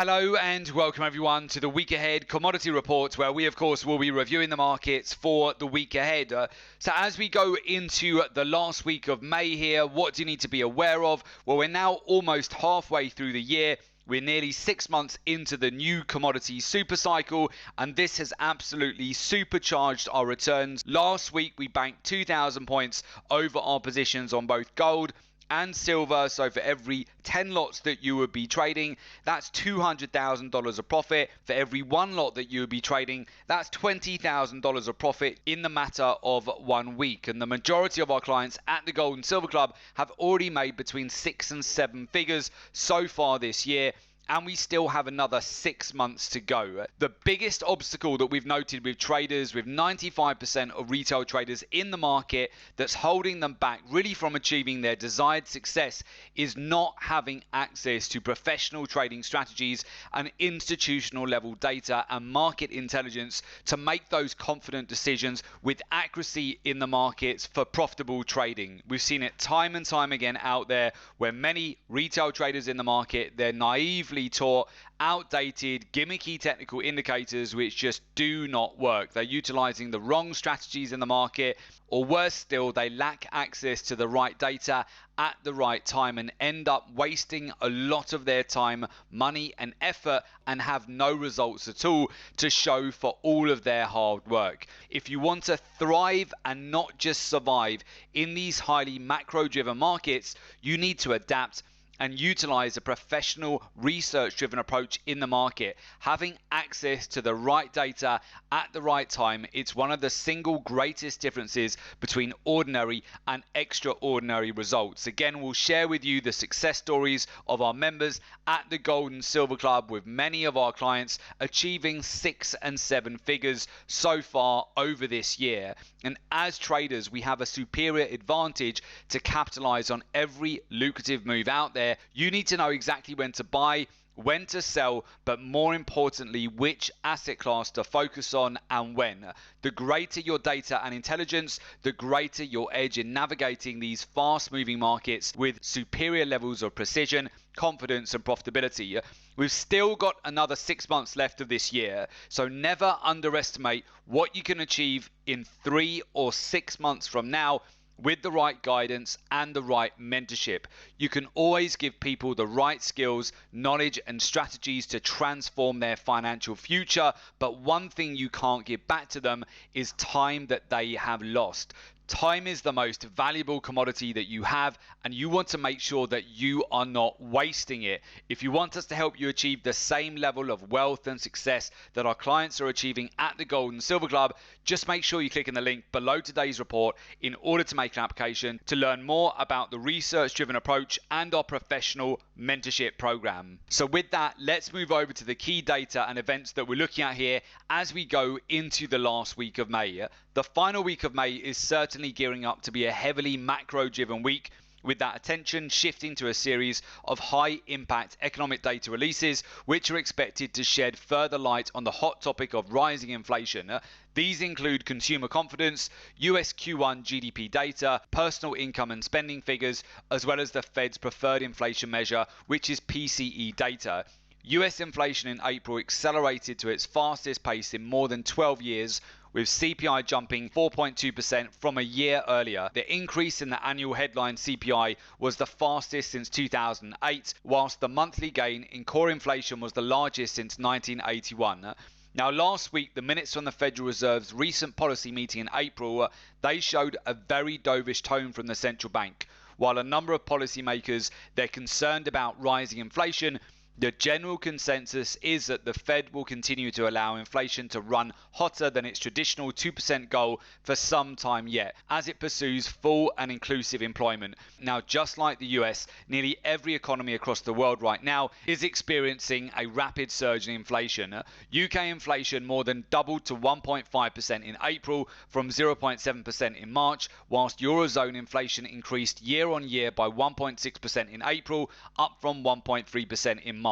Hello and welcome everyone to the week ahead commodity report, where we of course will be reviewing the markets for the week ahead. So as we go into the last week of May here, what do you need to be aware of? Well, we're now almost halfway through the year. We're nearly 6 months into the new commodity super cycle, and this has absolutely supercharged our returns. Last week we banked 2,000 points over our positions on both gold and silver. So for every 10 lots that you would be trading, that's $200,000 of profit. For every one lot that you would be trading, that's $20,000 of profit in the matter of 1 week. And the majority of our clients at the Gold and Silver Club have already made between 6 and 7 figures so far this year, and we still have another 6 months to go. The biggest obstacle that we've noted with traders, with 95% of retail traders in the market, that's holding them back really from achieving their desired success, is not having access to professional trading strategies and institutional level data and market intelligence to make those confident decisions with accuracy in the markets for profitable trading. We've seen it time and time again out there, where many retail traders in the market, they're naively taught outdated, gimmicky technical indicators which just do not work. They're utilizing the wrong strategies in the market, or worse still, they lack access to the right data at the right time and end up wasting a lot of their time, money and effort, and have no results at all to show for all of their hard work. If you want to thrive and not just survive in these highly macro driven markets, you need to adapt and utilize a professional, research-driven approach in the market. Having access to the right data at the right time, it's one of the single greatest differences between ordinary and extraordinary results. Again, we'll share with you the success stories of our members at the Gold and Silver Club, with many of our clients achieving 6 and 7 figures so far over this year. And as traders, we have a superior advantage to capitalize on every lucrative move out there. You need to know exactly when to buy, when to sell, but more importantly, which asset class to focus on and when. The greater your data and intelligence, the greater your edge in navigating these fast-moving markets with superior levels of precision, confidence and profitability. We've still got another 6 months left of this year, so never underestimate what you can achieve in 3 or 6 months from now with the right guidance and the right mentorship. You can always give people the right skills, knowledge and strategies to transform their financial future, but one thing you can't give back to them is time that they have lost. Time is the most valuable commodity that you have, and you want to make sure that you are not wasting it. If you want us to help you achieve the same level of wealth and success that our clients are achieving at the Gold and Silver Club, just make sure you click on the link below today's report in order to make an application to learn more about the research-driven approach and our professional mentorship program. So with that, let's move over to the key data and events that we're looking at here as we go into the last week of May. The final week of May is certainly gearing up to be a heavily macro-driven week, with that attention shifting to a series of high-impact economic data releases, which are expected to shed further light on the hot topic of rising inflation. These include consumer confidence, US Q1 GDP data, personal income and spending figures, as well as the Fed's preferred inflation measure, which is PCE data. US inflation in April accelerated to its fastest pace in more than 12 years, with CPI jumping 4.2% from a year earlier. The increase in the annual headline CPI was the fastest since 2008, whilst the monthly gain in core inflation was the largest since 1981. Now, last week, the minutes from the Federal Reserve's recent policy meeting in April, they showed a very dovish tone from the central bank. While a number of policymakers, they're concerned about rising inflation, the general consensus is that the Fed will continue to allow inflation to run hotter than its traditional 2% goal for some time yet, as it pursues full and inclusive employment. Now, just like the US, nearly every economy across the world right now is experiencing a rapid surge in inflation. UK inflation more than doubled to 1.5% in April from 0.7% in March, whilst Eurozone inflation increased year on year by 1.6% in April, up from 1.3% in March.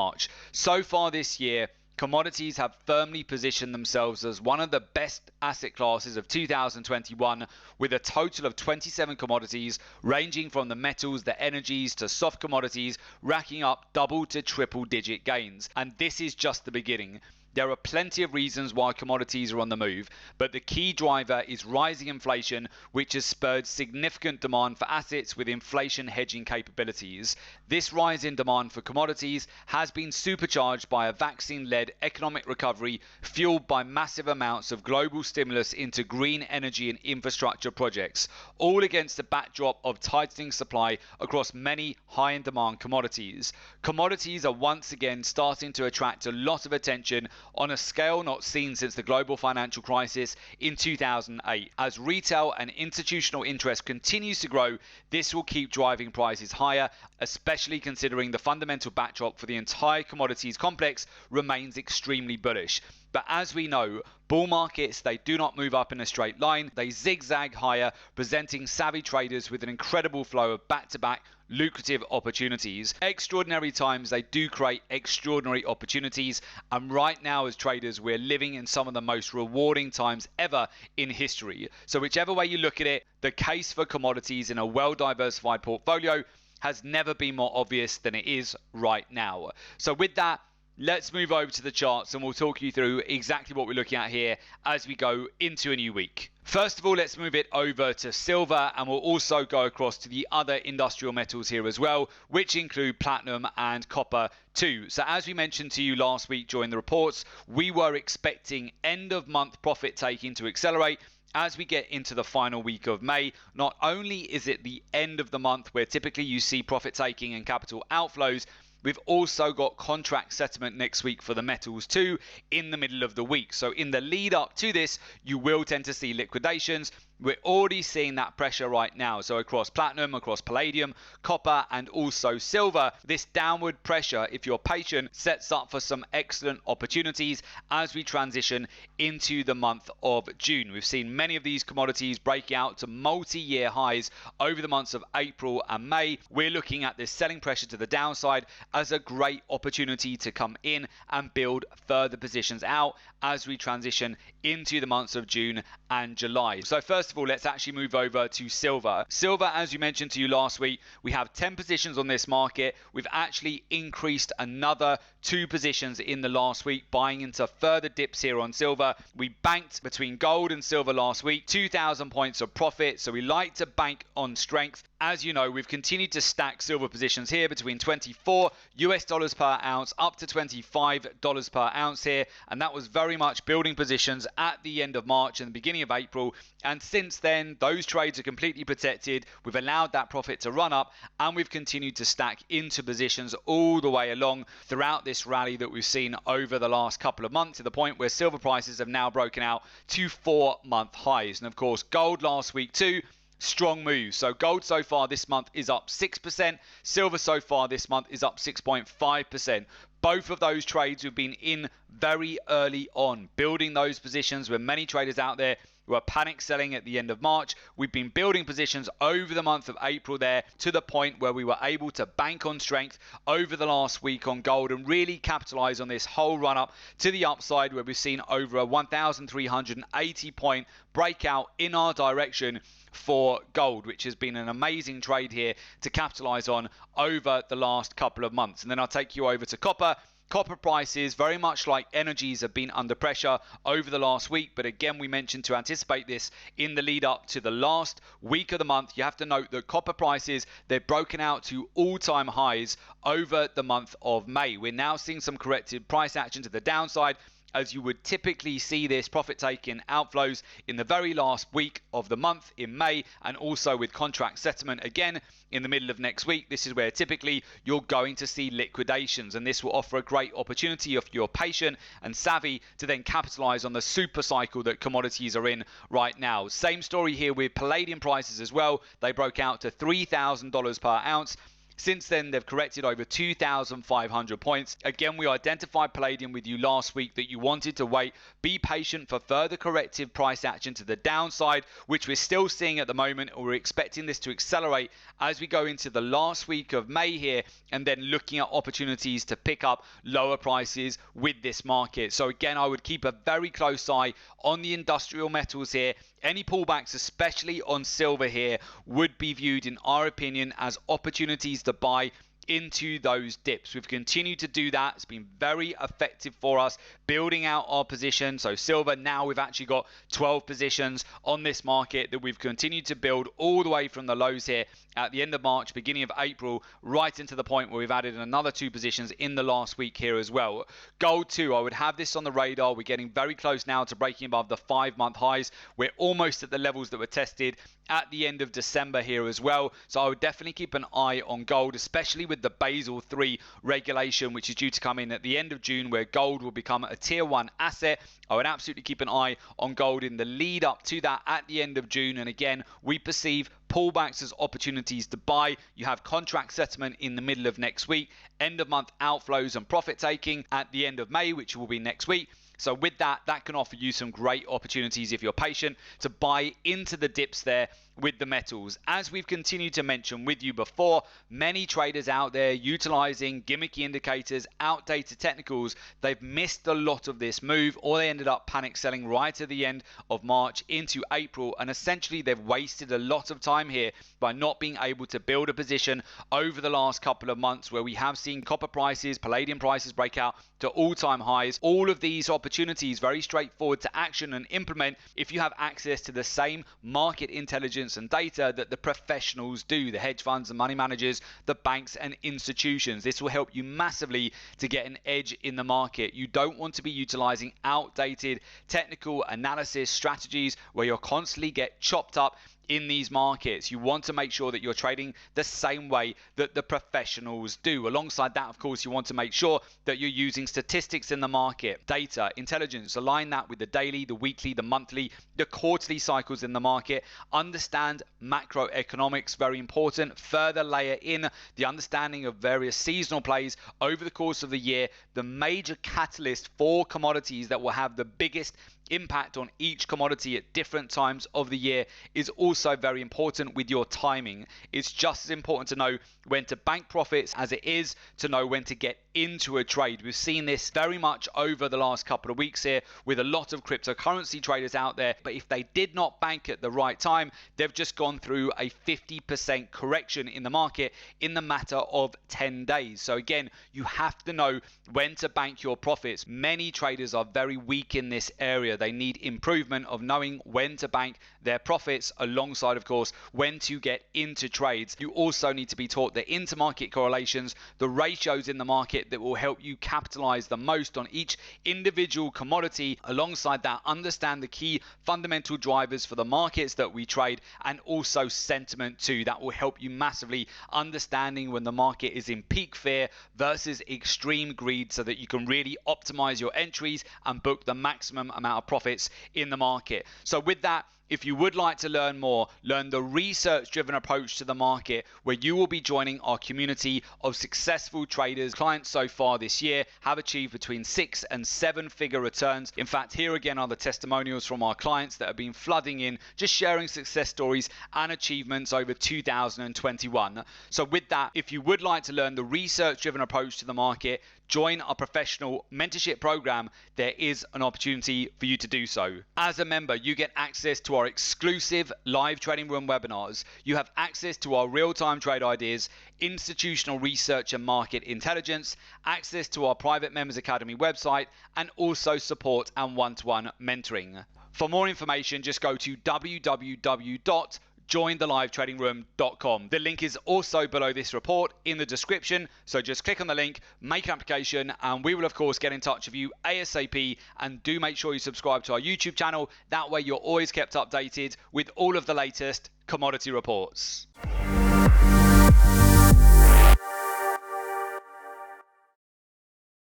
So far this year, commodities have firmly positioned themselves as one of the best asset classes of 2021, with a total of 27 commodities ranging from the metals, the energies to soft commodities, racking up double to triple digit gains. And this is just the beginning. There are plenty of reasons why commodities are on the move, but the key driver is rising inflation, which has spurred significant demand for assets with inflation hedging capabilities. This rise in demand for commodities has been supercharged by a vaccine-led economic recovery fueled by massive amounts of global stimulus into green energy and infrastructure projects, all against the backdrop of tightening supply across many high-in-demand commodities. Commodities are once again starting to attract a lot of attention on a scale not seen since the global financial crisis in 2008. As retail and institutional interest continues to grow, this will keep driving prices higher, especially considering the fundamental backdrop for the entire commodities complex remains extremely bullish. But as we know, bull markets, they do not move up in a straight line. They zigzag higher, presenting savvy traders with an incredible flow of back-to-back lucrative opportunities. Extraordinary times, they do create extraordinary opportunities. And right now as traders, we're living in some of the most rewarding times ever in history. So whichever way you look at it, the case for commodities in a well-diversified portfolio has never been more obvious than it is right now. So with that, let's move over to the charts and we'll talk you through exactly what we're looking at here as we go into a new week. First of all, let's move it over to silver, and we'll also go across to the other industrial metals here as well, which include platinum and copper too. So as we mentioned to you last week during the reports, we were expecting end of month profit taking to accelerate as we get into the final week of May. Not only is it the end of the month where typically you see profit taking and capital outflows, we've also got contract settlement next week for the metals too in the middle of the week. So in the lead up to this, you will tend to see liquidations. We're already seeing that pressure right now. So across platinum, across palladium, copper, and also silver, this downward pressure, if you're patient, sets up for some excellent opportunities as we transition into the month of June. We've seen many of these commodities break out to multi-year highs over the months of April and May. We're looking at this selling pressure to the downside as a great opportunity to come in and build further positions out as we transition into the months of June and July. So first of all, let's actually move over to silver. Silver, as we mentioned to you last week, we have 10 positions on this market. We've actually increased another 2 positions in the last week, buying into further dips here on silver. We banked between gold and silver last week, 2,000 points of profit. So we like to bank on strength. As you know, we've continued to stack silver positions here between $24 per ounce up to $25 per ounce here. And that was very much building positions at the end of March and the beginning of April. And since then, those trades are completely protected. We've allowed that profit to run up and we've continued to stack into positions all the way along throughout this rally that we've seen over the last couple of months, to the point where silver prices have now broken out to 4-month highs. And of course, gold last week too. Strong move. So gold so far this month is up 6%. Silver so far this month is up 6.5%. Both of those trades we've been in very early on, building those positions when many traders out there were panic selling at the end of March. We've been building positions over the month of April there to the point where we were able to bank on strength over the last week on gold and really capitalize on this whole run up to the upside, where we've seen over a 1,380 point breakout in our direction for gold, which has been an amazing trade here to capitalize on over the last couple of months. And then I'll take you over to copper. Copper prices, very much like energies, have been under pressure over the last week. But again, we mentioned to anticipate this in the lead up to the last week of the month. You have to note that copper prices, they've broken out to all-time highs over the month of May. We're now seeing some corrective price action to the downside, as you would typically see this profit taking outflows in the very last week of the month in May, and also with contract settlement again in the middle of next week. This is where typically you're going to see liquidations, and this will offer a great opportunity if you're patient and savvy to then capitalize on the super cycle that commodities are in right now. Same story here with palladium prices as well. They broke out to $3,000 per ounce. Since then, they've corrected over 2,500 points. Again, we identified palladium with you last week that you wanted to wait, be patient for further corrective price action to the downside, which we're still seeing at the moment. We're expecting this to accelerate as we go into the last week of May here, and then looking at opportunities to pick up lower prices with this market. So again, I would keep a very close eye on the industrial metals here. Any pullbacks, especially on silver here, would be viewed, in our opinion, as opportunities to buy into those dips. We've continued to do that. It's been very effective for us building out our position. So silver, now we've actually got 12 positions on this market that we've continued to build all the way from the lows here at the end of March, beginning of April, right into the point where we've added another 2 positions in the last week here as well. Gold too, I would have this on the radar. We're getting very close now to breaking above the 5-month highs. We're almost at the levels that were tested at the end of December here as well. So I would definitely keep an eye on gold, especially with the Basel III regulation, which is due to come in at the end of June, where gold will become a tier 1 asset. I would absolutely keep an eye on gold in the lead up to that at the end of June. And again, we perceive pullbacks as opportunities to buy. You have contract settlement in the middle of next week, end of month outflows and profit taking at the end of May, which will be next week. So with that can offer you some great opportunities if you're patient to buy into the dips there with the metals. As we've continued to mention with you before, many traders out there utilizing gimmicky indicators, outdated technicals, they've missed a lot of this move, or they ended up panic selling right at the end of March into April, and essentially they've wasted a lot of time here by not being able to build a position over the last couple of months, where we have seen copper prices, palladium prices break out to all-time highs. All of these opportunities very straightforward to action and implement if you have access to the same market intelligence and data that the professionals do, the hedge funds, the money managers, the banks and institutions. This will help you massively to get an edge in the market. You don't want to be utilizing outdated technical analysis strategies where you'll constantly get chopped up in these markets. You want to make sure that you're trading the same way that the professionals do. Alongside that, of course, you want to make sure that you're using statistics in the market, data, intelligence, align that with the daily, the weekly, the monthly, the quarterly cycles in the market. Understand macroeconomics, very important. Further layer in the understanding of various seasonal plays over the course of the year. The major catalyst for commodities that will have the biggest impact on each commodity at different times of the year is also very important with your timing. It's just as important to know when to bank profits as it is to know when to get into a trade. We've seen this very much over the last couple of weeks here with a lot of cryptocurrency traders out there, but if they did not bank at the right time, they've just gone through a 50% correction in the market in the matter of 10 days. So again, you have to know when to bank your profits. Many traders are very weak in this area. They need improvement of knowing when to bank their profits alongside, of course, when to get into trades. You also need to be taught the intermarket correlations, the ratios in the market that will help you capitalize the most on each individual commodity. Alongside that, understand the key fundamental drivers for the markets that we trade, and also sentiment too. That will help you massively understanding when the market is in peak fear versus extreme greed, so that you can really optimize your entries and book the maximum amount of profits in the market. So with that, if you would like to learn more, learn the research-driven approach to the market, where you will be joining our community of successful traders. Clients so far this year have achieved between 6 and 7-figure returns. In fact, here again are the testimonials from our clients that have been flooding in, just sharing success stories and achievements over 2021. So with that, if you would like to learn the research-driven approach to the market, join our professional mentorship program, there is an opportunity for you to do so. As a member, you get access to our exclusive live trading room webinars. You have access to our real-time trade ideas, institutional research and market intelligence, access to our private Members Academy website, and also support and one-to-one mentoring. For more information, just go to www.jointhelivetradingroom.com. The link is also below this report in the description, so just click on the link, make an application, and we will of course get in touch with you ASAP. And do make sure you subscribe to our YouTube channel, that way you're always kept updated with all of the latest commodity reports.